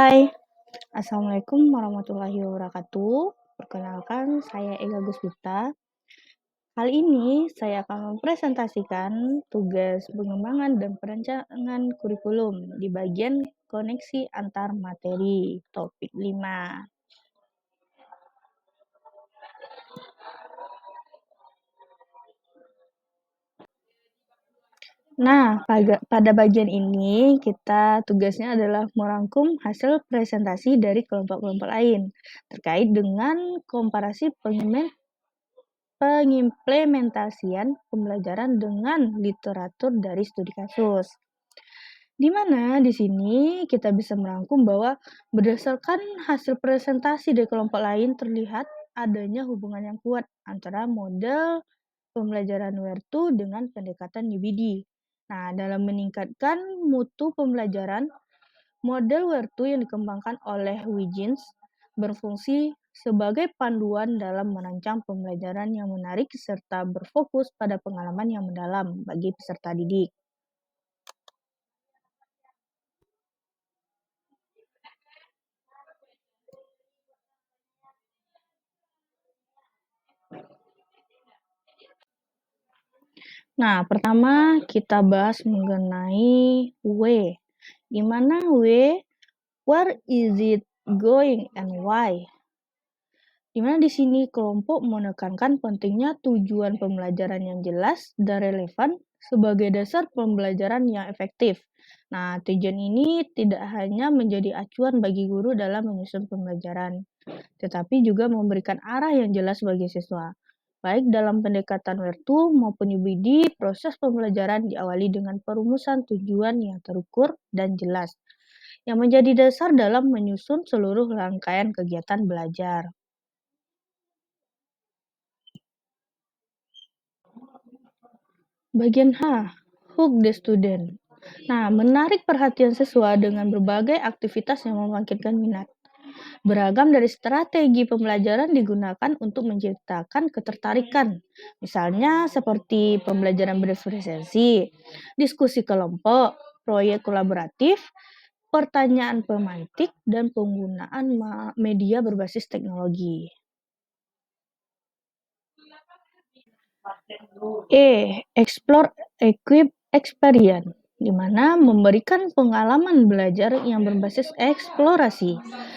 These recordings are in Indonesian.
Hai, Assalamualaikum warahmatullahi wabarakatuh. Perkenalkan, saya Ega Guswita. Kali ini saya akan mempresentasikan tugas pengembangan dan perencanaan kurikulum di bagian koneksi antar materi, topik 5. Nah, pada bagian ini kita tugasnya adalah merangkum hasil presentasi dari kelompok-kelompok lain terkait dengan komparasi pengimplementasian pembelajaran dengan literatur dari studi kasus. Di mana di sini kita bisa merangkum bahwa berdasarkan hasil presentasi dari kelompok lain terlihat adanya hubungan yang kuat antara model pembelajaran WER2 dengan pendekatan UBD. Nah, dalam meningkatkan mutu pembelajaran, model WER2 yang dikembangkan oleh Huygens berfungsi sebagai panduan dalam merancang pembelajaran yang menarik serta berfokus pada pengalaman yang mendalam bagi peserta didik. Nah, pertama kita bahas mengenai W. Di mana W, where is it going and why? Di mana di sini kelompok menekankan pentingnya tujuan pembelajaran yang jelas dan relevan sebagai dasar pembelajaran yang efektif. Nah, tujuan ini tidak hanya menjadi acuan bagi guru dalam menyusun pembelajaran, tetapi juga memberikan arah yang jelas bagi siswa. Baik dalam pendekatan WER2 maupun UBD, proses pembelajaran diawali dengan perumusan tujuan yang terukur dan jelas, yang menjadi dasar dalam menyusun seluruh rangkaian kegiatan belajar. Bagian H, hook the student. Nah, menarik perhatian siswa dengan berbagai aktivitas yang membangkitkan minat. Beragam dari strategi pembelajaran digunakan untuk menciptakan ketertarikan. Misalnya seperti pembelajaran berefisiensi, diskusi kelompok, proyek kolaboratif, pertanyaan pemantik, dan penggunaan media berbasis teknologi. Explore Equip Experience, di mana memberikan pengalaman belajar yang berbasis eksplorasi.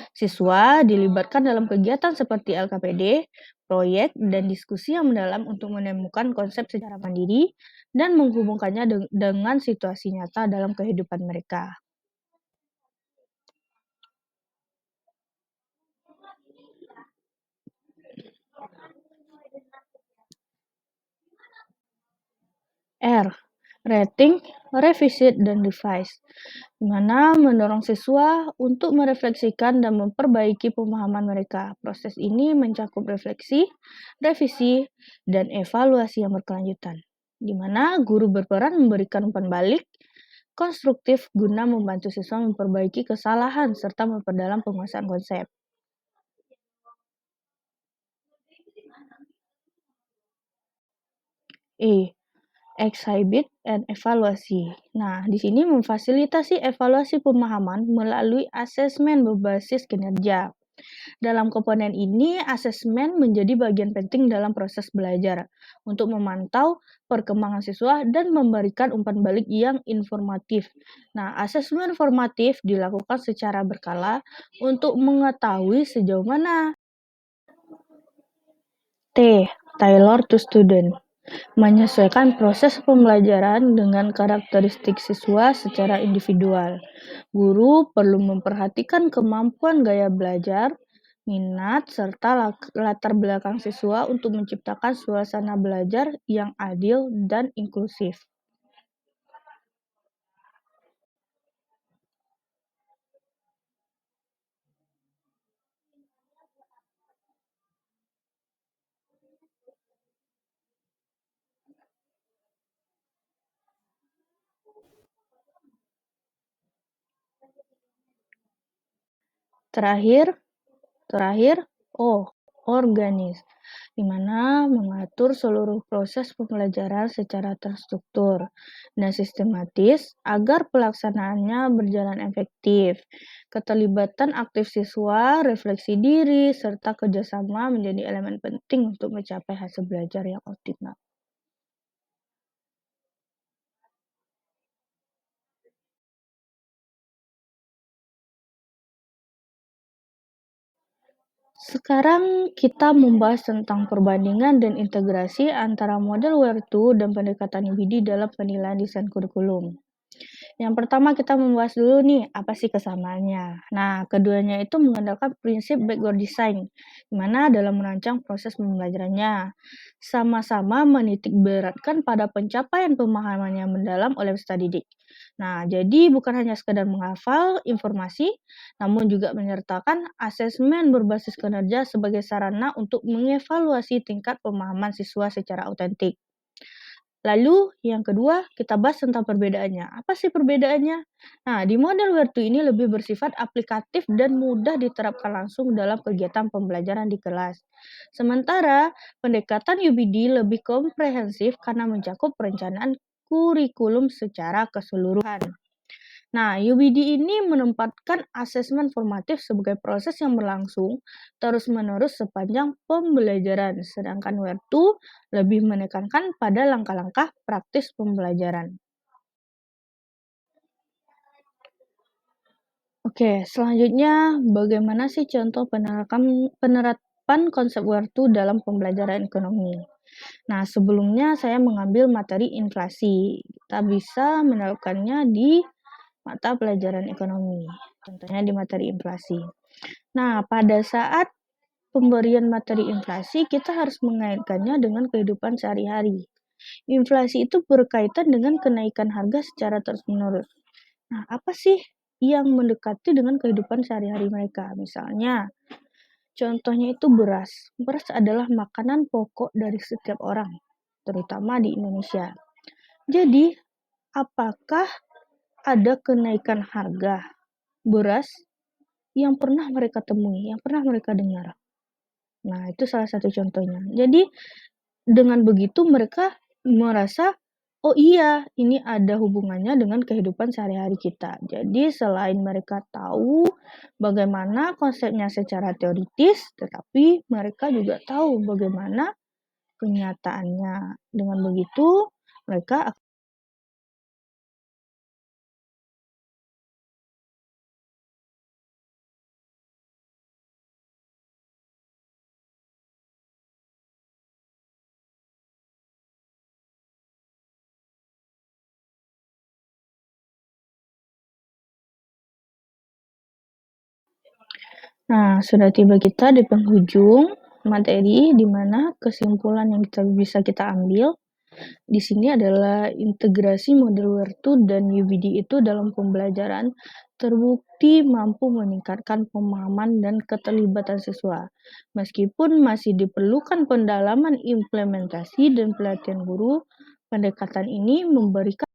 Siswa dilibatkan dalam kegiatan seperti LKPD, proyek, dan diskusi yang mendalam untuk menemukan konsep secara mandiri dan menghubungkannya dengan situasi nyata dalam kehidupan mereka. R. Rating, revisit, dan revise, di mana mendorong siswa untuk merefleksikan dan memperbaiki pemahaman mereka. Proses ini mencakup refleksi, revisi, dan evaluasi yang berkelanjutan, di mana guru berperan memberikan umpan balik konstruktif guna membantu siswa memperbaiki kesalahan serta memperdalam penguasaan konsep. E. Exhibit and evaluasi. Nah, di sini memfasilitasi evaluasi pemahaman melalui asesmen berbasis kinerja. Dalam komponen ini, asesmen menjadi bagian penting dalam proses belajar untuk memantau perkembangan siswa dan memberikan umpan balik yang informatif. Nah, asesmen formatif dilakukan secara berkala untuk mengetahui sejauh mana Tailor to student. Menyesuaikan proses pembelajaran dengan karakteristik siswa secara individual. Guru perlu memperhatikan kemampuan gaya belajar, minat, serta latar belakang siswa untuk menciptakan suasana belajar yang adil dan inklusif. Terakhir, organis, di mana mengatur seluruh proses pembelajaran secara terstruktur dan sistematis agar pelaksanaannya berjalan efektif. Keterlibatan aktif siswa, refleksi diri, serta kerjasama menjadi elemen penting untuk mencapai hasil belajar yang optimal. Sekarang kita membahas tentang perbandingan dan integrasi antara model Where2 dan pendekatan UBD dalam penilaian desain kurikulum. Yang pertama kita membahas dulu nih, apa sih kesamaannya. Nah, keduanya itu mengandalkan prinsip backward design, di mana dalam merancang proses pembelajarannya, sama-sama menitik beratkan pada pencapaian pemahaman yang mendalam oleh peserta didik. Nah, jadi bukan hanya sekedar menghafal informasi, namun juga menyertakan asesmen berbasis kinerja sebagai sarana untuk mengevaluasi tingkat pemahaman siswa secara autentik. Lalu yang kedua, kita bahas tentang perbedaannya. Apa sih perbedaannya? Nah, di model Where2 ini lebih bersifat aplikatif dan mudah diterapkan langsung dalam kegiatan pembelajaran di kelas. Sementara pendekatan UBD lebih komprehensif karena mencakup perencanaan kurikulum secara keseluruhan. Nah, UBD ini menempatkan asesmen formatif sebagai proses yang berlangsung terus-menerus sepanjang pembelajaran, sedangkan Where2 lebih menekankan pada langkah-langkah praktis pembelajaran. Oke, selanjutnya bagaimana sih contoh penerapan konsep Where2 dalam pembelajaran ekonomi? Nah, sebelumnya saya mengambil materi inflasi. Kita bisa menerapkannya di mata pelajaran ekonomi, contohnya di materi inflasi. Nah, pada saat pemberian materi inflasi, kita harus mengaitkannya dengan kehidupan sehari-hari. Inflasi itu berkaitan dengan kenaikan harga secara terus-menerus. Nah, apa sih yang mendekati dengan kehidupan sehari-hari mereka? Misalnya, contohnya itu beras. Beras adalah makanan pokok dari setiap orang, terutama di Indonesia. Jadi, apakah ada kenaikan harga beras yang pernah mereka temui, yang pernah mereka dengar? Nah, itu salah satu contohnya. Jadi, dengan begitu mereka merasa, "Oh iya, ini ada hubungannya dengan kehidupan sehari-hari kita." Jadi selain mereka tahu bagaimana konsepnya secara teoritis, tetapi mereka juga tahu bagaimana kenyataannya. Dengan begitu, mereka Nah, sudah tiba kita di penghujung materi di mana kesimpulan yang bisa kita ambil di sini adalah integrasi model Where2 dan UBD itu dalam pembelajaran terbukti mampu meningkatkan pemahaman dan keterlibatan siswa. Meskipun masih diperlukan pendalaman implementasi dan pelatihan guru, pendekatan ini memberikan